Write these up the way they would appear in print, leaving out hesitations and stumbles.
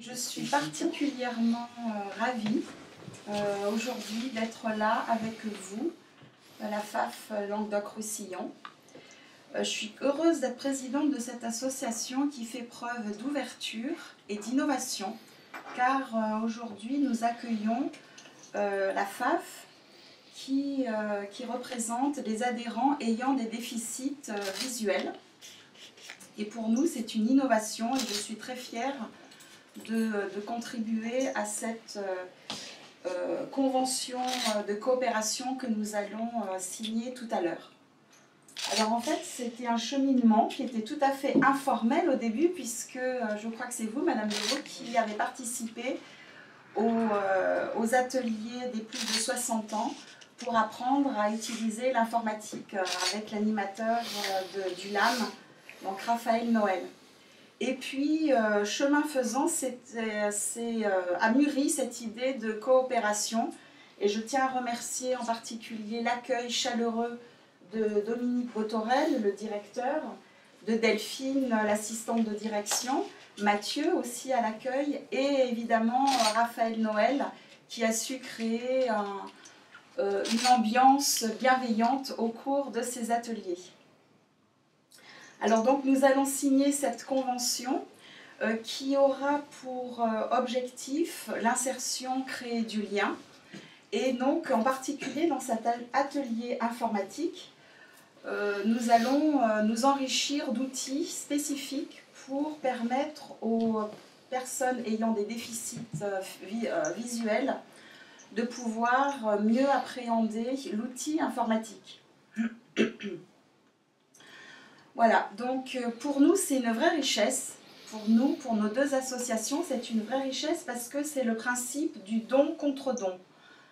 Je suis particulièrement ravie aujourd'hui d'être là avec vous, à la FAF Languedoc-Roussillon. Je suis heureuse d'être présidente de cette association qui fait preuve d'ouverture et d'innovation, car aujourd'hui nous accueillons la FAF qui représente des adhérents ayant des déficits visuels. Et pour nous, c'est une innovation et je suis très fière de contribuer à cette convention de coopération que nous allons signer tout à l'heure. Alors en fait, c'était un cheminement qui était tout à fait informel au début, puisque je crois que c'est vous, Madame Leroux, qui avez participé aux ateliers des plus de 60 ans pour apprendre à utiliser l'informatique avec l'animateur du LAM, donc Raphaël Noël. Et puis, chemin faisant, a mûri cette idée de coopération. Et je tiens à remercier en particulier l'accueil chaleureux de Dominique Botorel, le directeur, de Delphine, l'assistante de direction, Mathieu aussi à l'accueil, et évidemment Raphaël Noël, qui a su créer une ambiance bienveillante au cours de ces ateliers. Alors donc nous allons signer cette convention qui aura pour objectif l'insertion, créer du lien. Et donc en particulier dans cet atelier informatique, nous allons nous enrichir d'outils spécifiques pour permettre aux personnes ayant des déficits visuels de pouvoir mieux appréhender l'outil informatique. Voilà, donc pour nous c'est une vraie richesse, pour nous, pour nos deux associations, c'est une vraie richesse parce que c'est le principe du don contre don.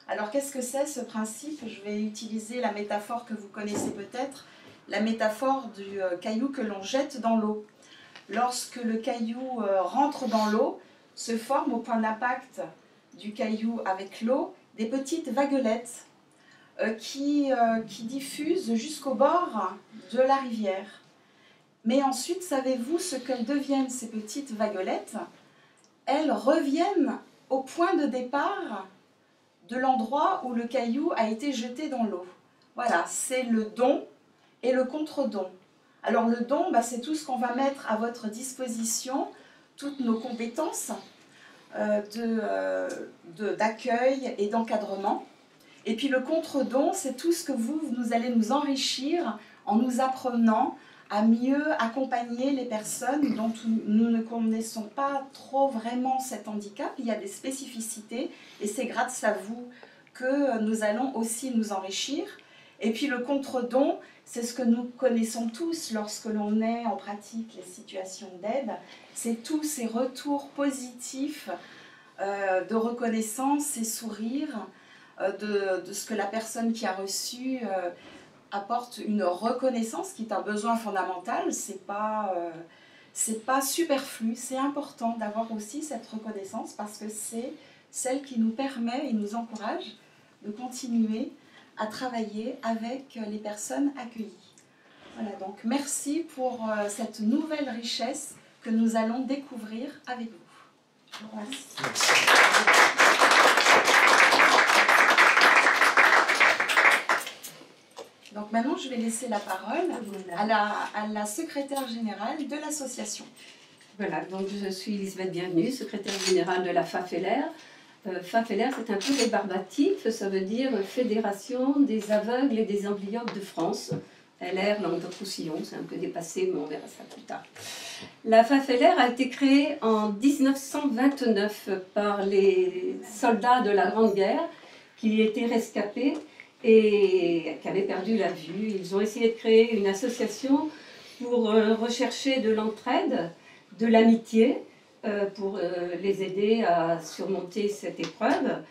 Alors qu'est-ce que c'est ce principe? Je vais utiliser la métaphore que vous connaissez peut-être, la métaphore du caillou que l'on jette dans l'eau. Lorsque le caillou rentre dans l'eau, se forment au point d'impact du caillou avec l'eau des petites vaguelettes qui diffusent jusqu'au bord de la rivière. Mais ensuite, savez-vous ce qu'elles deviennent, ces petites vaguelettes? Elles reviennent au point de départ de l'endroit où le caillou a été jeté dans l'eau. Voilà, c'est le don et le contre-don. Alors le don, c'est tout ce qu'on va mettre à votre disposition, toutes nos compétences d'accueil et d'encadrement. Et puis le contre-don, c'est tout ce que vous allez nous enrichir en nous apprenant à mieux accompagner les personnes dont nous ne connaissons pas trop vraiment cet handicap. Il y a des spécificités et c'est grâce à vous que nous allons aussi nous enrichir. Et puis le contre-don, c'est ce que nous connaissons tous lorsque l'on en pratique les situations d'aide. C'est tous ces retours positifs de reconnaissance et sourire de ce que la personne qui a reçu apporte une reconnaissance qui est un besoin fondamental. C'est pas superflu, c'est important d'avoir aussi cette reconnaissance parce que c'est celle qui nous permet et nous encourage de continuer à travailler avec les personnes accueillies. Voilà, donc merci pour cette nouvelle richesse que nous allons découvrir avec vous. Je vous remercie. Donc maintenant, je vais laisser la parole à la secrétaire générale de l'association. Voilà, donc je suis Elisabeth Bienvenue, secrétaire générale de la FAFLR. FAFLR, c'est un peu rébarbatif, ça veut dire Fédération des aveugles et des amblyopes de France. LR, Languedoc-Roussillon, c'est un peu dépassé, mais on verra ça plus tard. La FAFLR a été créée en 1929 par les soldats de la Grande Guerre qui étaient rescapés et qui avaient perdu la vue. Ils ont essayé de créer une association pour rechercher de l'entraide, de l'amitié, pour les aider à surmonter cette épreuve.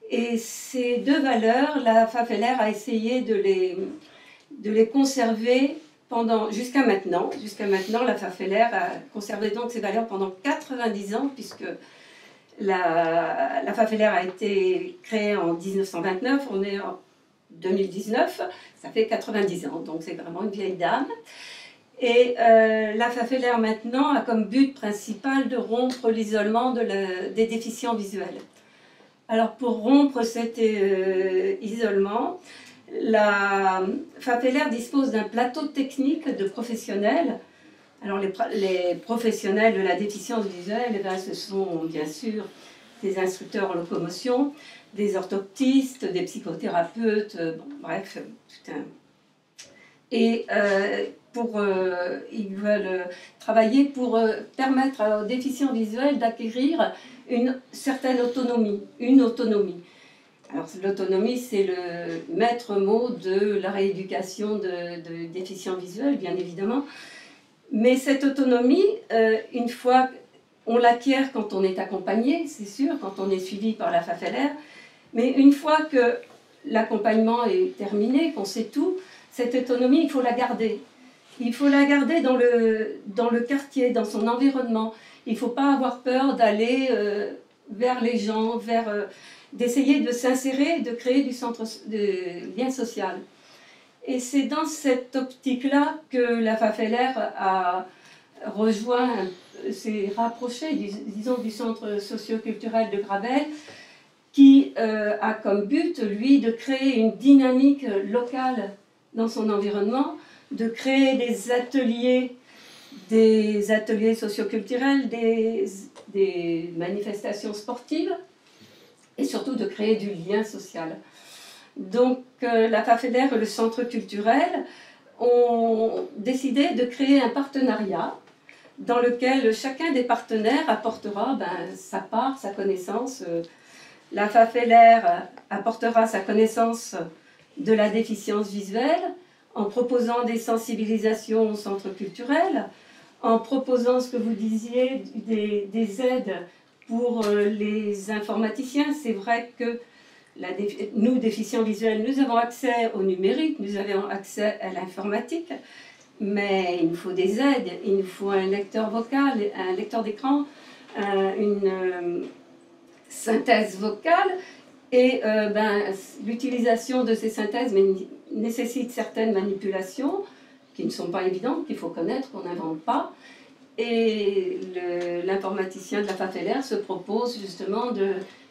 Et ces deux valeurs, la FAFLR a essayé de les conserver jusqu'à maintenant. Jusqu'à maintenant, la FAFLR a conservé donc ces valeurs pendant 90 ans, puisque la FAFLR a été créée en 1929, on est en 2019, ça fait 90 ans, donc c'est vraiment une vieille dame. Et la Fafeler maintenant a comme but principal de rompre l'isolement des déficients visuels. Alors pour rompre cet isolement, la Fafeler dispose d'un plateau technique de professionnels. Alors les professionnels de la déficience visuelle, eh bien, ce sont bien sûr des instructeurs en locomotion, des orthoptistes, des psychothérapeutes, bon, bref, tout un... Et ils veulent travailler pour permettre aux déficients visuels d'acquérir une certaine autonomie, une autonomie. Alors l'autonomie, c'est le maître mot de la rééducation de déficients visuels, bien évidemment. Mais cette autonomie, une fois, on l'acquiert quand on est accompagné, c'est sûr, quand on est suivi par la Fafeler, mais une fois que l'accompagnement est terminé, qu'on sait tout, cette autonomie, il faut la garder. Il faut la garder dans le quartier, dans son environnement. Il ne faut pas avoir peur d'aller vers les gens, d'essayer de s'insérer, de créer de lien social. Et c'est dans cette optique-là que la Fafeler a rejoint, s'est rapproché, disons, du centre socio-culturel de Gravelle, qui a comme but, lui, de créer une dynamique locale dans son environnement, de créer des ateliers socioculturels, des manifestations sportives, et surtout de créer du lien social. Donc la Fafeler et le centre culturel ont décidé de créer un partenariat dans lequel chacun des partenaires apportera sa part, sa connaissance. La Fafeler apportera sa connaissance de la déficience visuelle en proposant des sensibilisations au centre culturel, en proposant ce que vous disiez, des aides pour les informaticiens. C'est vrai que nous, déficients visuels, nous avons accès au numérique, nous avons accès à l'informatique, mais il nous faut des aides, il nous faut un lecteur vocal, un lecteur d'écran, une synthèse vocale, et l'utilisation de ces synthèses nécessite certaines manipulations qui ne sont pas évidentes, qu'il faut connaître, qu'on n'invente pas. Et l'informaticien de la Fafeler se propose justement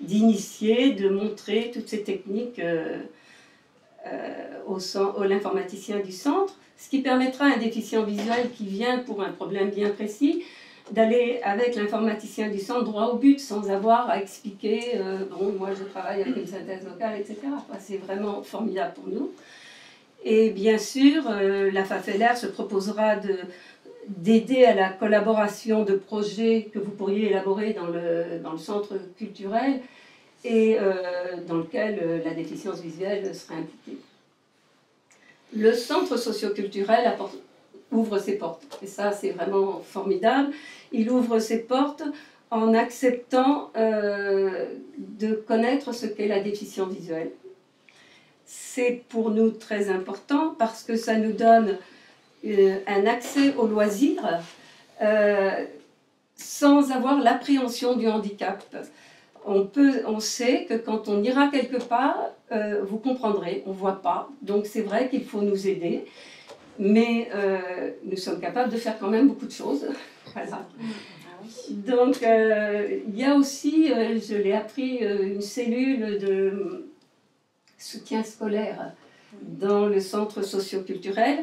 d'initier, de montrer toutes ces techniques à l'informaticien du centre, ce qui permettra à un déficient visuel qui vient pour un problème bien précis d'aller avec l'informaticien du centre droit au but sans avoir à expliquer bon, moi je travaille avec une synthèse vocale, etc. C'est vraiment formidable pour nous. Et bien sûr, la Fafeler se proposera d'aider à la collaboration de projets que vous pourriez élaborer dans le centre culturel et dans lequel la déficience visuelle sera impliquée. Le centre socio-culturel ouvre ses portes, et ça c'est vraiment formidable. Il ouvre ses portes en acceptant de connaître ce qu'est la déficience visuelle. C'est pour nous très important parce que ça nous donne un accès aux loisirs sans avoir l'appréhension du handicap. On sait que quand on ira quelque part, vous comprendrez, on ne voit pas. Donc c'est vrai qu'il faut nous aider, mais nous sommes capables de faire quand même beaucoup de choses. Voilà. Donc il y a aussi, je l'ai appris, une cellule de soutien scolaire dans le centre socio-culturel.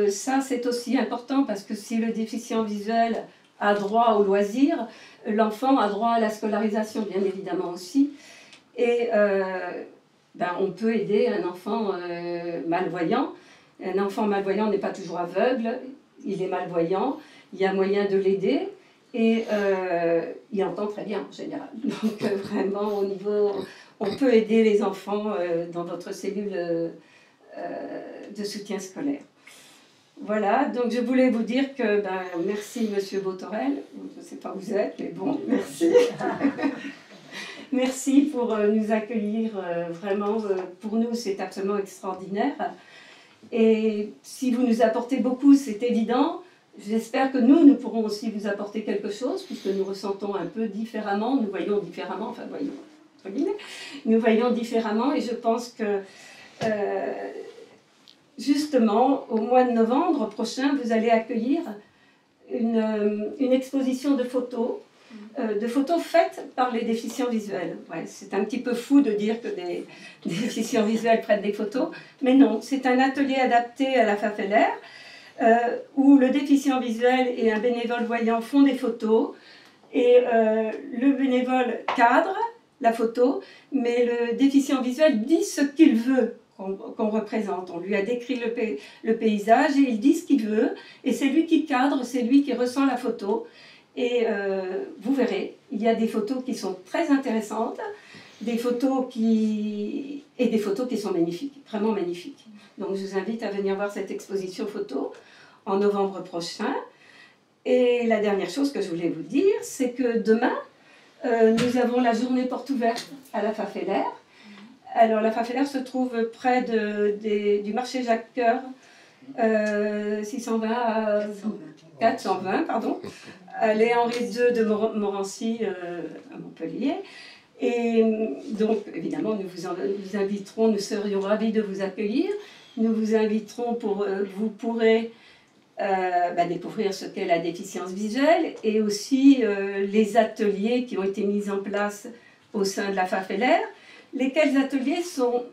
Ça, c'est aussi important parce que si le déficient visuel a droit aux loisirs, l'enfant a droit à la scolarisation, bien évidemment aussi. Et on peut aider un enfant malvoyant. Un enfant malvoyant n'est pas toujours aveugle, il est malvoyant, il y a moyen de l'aider et il entend très bien en général. Donc vraiment, au niveau, on peut aider les enfants dans votre cellule de soutien scolaire. Voilà, donc je voulais vous dire que merci Monsieur Botorel, je ne sais pas où vous êtes, mais bon, merci. Merci pour nous accueillir, vraiment, pour nous c'est absolument extraordinaire. Et si vous nous apportez beaucoup, c'est évident. J'espère que nous pourrons aussi vous apporter quelque chose, puisque nous ressentons un peu différemment, nous voyons différemment, enfin voyons, entre guillemets, nous voyons différemment, et je pense que justement, au mois de novembre prochain, vous allez accueillir une exposition de photos faites par les déficients visuels. Ouais, c'est un petit peu fou de dire que des déficients visuels prennent des photos, mais non, c'est un atelier adapté à la FAFELER où le déficient visuel et un bénévole voyant font des photos et le bénévole cadre la photo, mais le déficient visuel dit ce qu'il veut qu'on représente. On lui a décrit le paysage et il dit ce qu'il veut et c'est lui qui cadre, c'est lui qui ressent la photo. Et vous verrez, il y a des photos qui sont très intéressantes, des photos qui sont magnifiques, vraiment magnifiques. Donc je vous invite à venir voir cette exposition photo en novembre prochain. Et la dernière chose que je voulais vous dire, c'est que demain, nous avons la journée porte ouverte à la FAFELER. Alors la FAFELER se trouve près du marché Jacques-Cœur, 620 à 420, pardon. Allée Henri II de Morancy à Montpellier. Et donc, évidemment, nous vous inviterons, nous serions ravis de vous accueillir. Nous vous inviterons vous pourrez découvrir ce qu'est la déficience visuelle et aussi les ateliers qui ont été mis en place au sein de la FAFELER, lesquels ateliers sont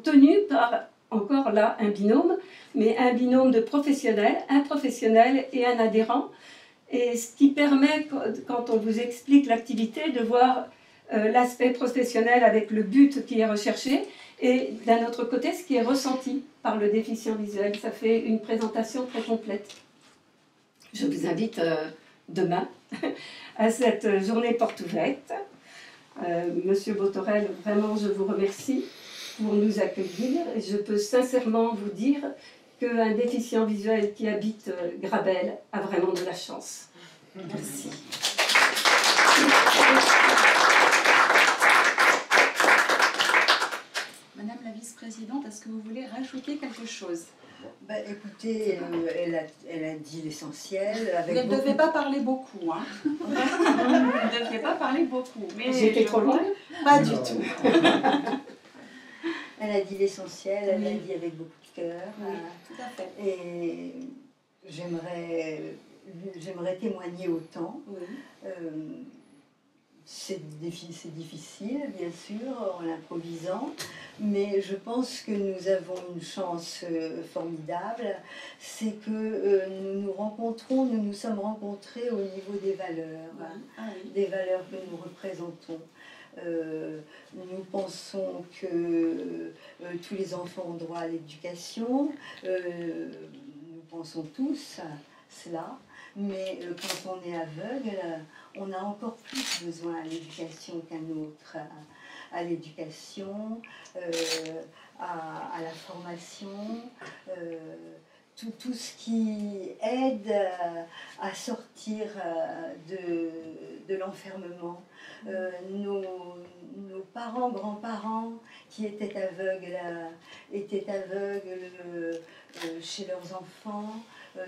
tenus par, encore là, un binôme, mais un binôme de professionnels, un professionnel et un adhérent. Et ce qui permet, quand on vous explique l'activité, de voir l'aspect professionnel avec le but qui est recherché et d'un autre côté, ce qui est ressenti par le déficient visuel. Ça fait une présentation très complète. Je vous invite demain à cette journée porte ouverte. Monsieur Botorel, vraiment, je vous remercie pour nous accueillir. Et je peux sincèrement vous dire qu'un déficient visuel qui habite Grabel a vraiment de la chance. Merci. Madame la vice-présidente, est-ce que vous voulez rajouter quelque chose? Écoutez, elle a dit l'essentiel. Vous ne devez pas parler beaucoup. Hein. Vous ne devez pas parler beaucoup. J'étais trop loin? Pas du tout. Elle a dit l'essentiel, elle l'a dit avec beaucoup de cœur. Oui, tout à fait. Et j'aimerais témoigner autant. Oui. C'est difficile, bien sûr, en improvisant, mais je pense que nous avons une chance formidable, c'est que nous nous sommes rencontrés au niveau des valeurs, des valeurs que nous représentons. Nous pensons que tous les enfants ont droit à l'éducation, nous pensons tous à cela, mais quand on est aveugle, on a encore plus besoin à l'éducation qu'un autre, à l'éducation, à la formation, tout ce qui aide à sortir de l'enfermement. Nos parents, grands-parents qui étaient aveugles chez leurs enfants,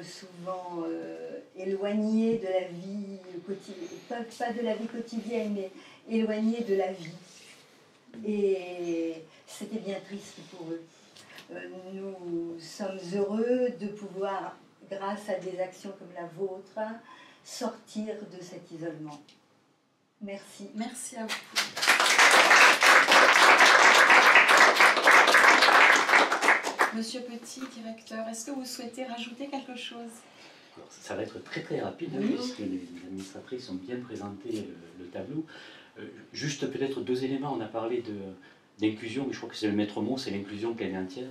souvent éloignés de la vie quotidienne, pas de la vie quotidienne, mais éloignés de la vie. Et c'était bien triste pour eux. Nous sommes heureux de pouvoir, grâce à des actions comme la vôtre, sortir de cet isolement. Merci. Merci à vous. Monsieur Petit, directeur, est-ce que vous souhaitez rajouter quelque chose? Alors, ça va être très très rapide, puisque les administratrices ont bien présenté le tableau. Juste peut-être deux éléments. On a parlé d'inclusion, mais je crois que c'est le maître mot, c'est l'inclusion pleine et entière.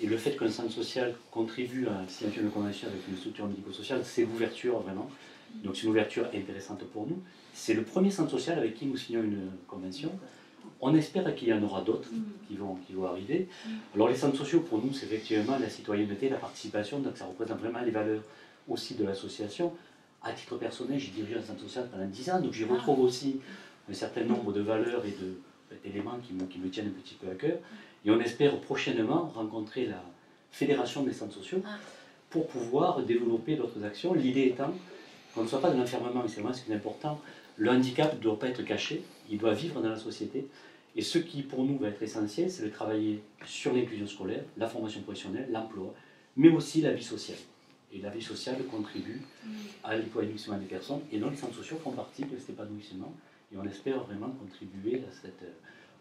Et le fait qu'un centre social contribue à la signature de convention avec une structure médico-sociale, c'est l'ouverture vraiment. Donc c'est une ouverture intéressante pour nous. C'est le premier centre social avec qui nous signons une convention. On espère qu'il y en aura d'autres qui vont arriver. Alors les centres sociaux, pour nous, c'est effectivement la citoyenneté, la participation, donc ça représente vraiment les valeurs aussi de l'association. À titre personnel, j'ai dirigé un centre social pendant 10 ans, donc j'y retrouve aussi un certain nombre de valeurs et d'éléments qui me tiennent un petit peu à cœur. Et on espère prochainement rencontrer la Fédération des centres sociaux pour pouvoir développer d'autres actions. L'idée étant qu'on ne soit pas dans l'enfermement, et c'est vraiment ce qui est important. Le handicap ne doit pas être caché, il doit vivre dans la société. Et ce qui pour nous va être essentiel, c'est de travailler sur l'inclusion scolaire, la formation professionnelle, l'emploi, mais aussi la vie sociale. Et la vie sociale contribue à l'épanouissement des personnes, et donc les centres sociaux font partie de cet épanouissement, et on espère vraiment contribuer à cette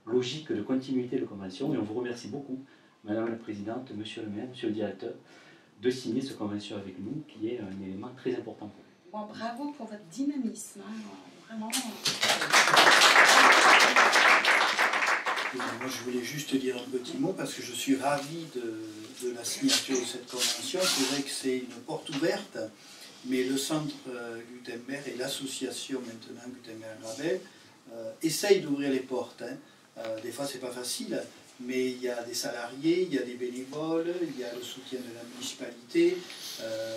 logique de continuité de convention, et on vous remercie beaucoup, Madame la Présidente, Monsieur le maire, Monsieur le Directeur, de signer cette convention avec nous, qui est un élément très important pour nous. Bon, bravo pour votre dynamisme, hein, vraiment. Moi, je voulais juste dire un petit mot parce que je suis ravi de la signature de cette convention. C'est vrai que c'est une porte ouverte, mais le centre Gutenberg et l'association maintenant Gutenberg-Gravel essayent d'ouvrir les portes. Hein. Des fois, c'est pas facile, mais il y a des salariés, il y a des bénévoles, il y a le soutien de la municipalité,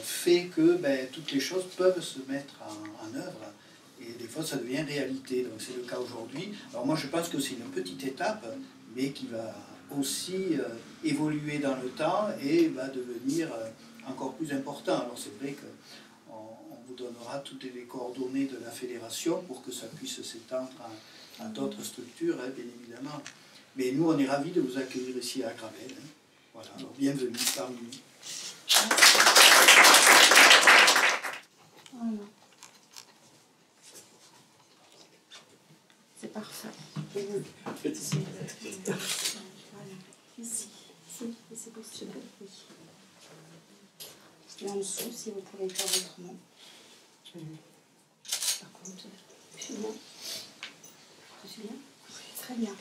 fait que toutes les choses peuvent se mettre en œuvre. Et des fois, ça devient réalité. Donc, c'est le cas aujourd'hui. Alors, moi, je pense que c'est une petite étape, mais qui va aussi évoluer dans le temps et va devenir encore plus important. Alors, c'est vrai qu'on vous donnera toutes les coordonnées de la fédération pour que ça puisse s'étendre à d'autres structures, hein, bien évidemment. Mais nous, on est ravis de vous accueillir ici à Gravel. Hein. Voilà, alors bienvenue parmi nous. Voilà. C'est parfait. Voilà. Ici. Ici, c'est possible. Oui. Et en dessous, si vous pouvez faire autrement. Par contre, celui-là. Celui-là. Très bien.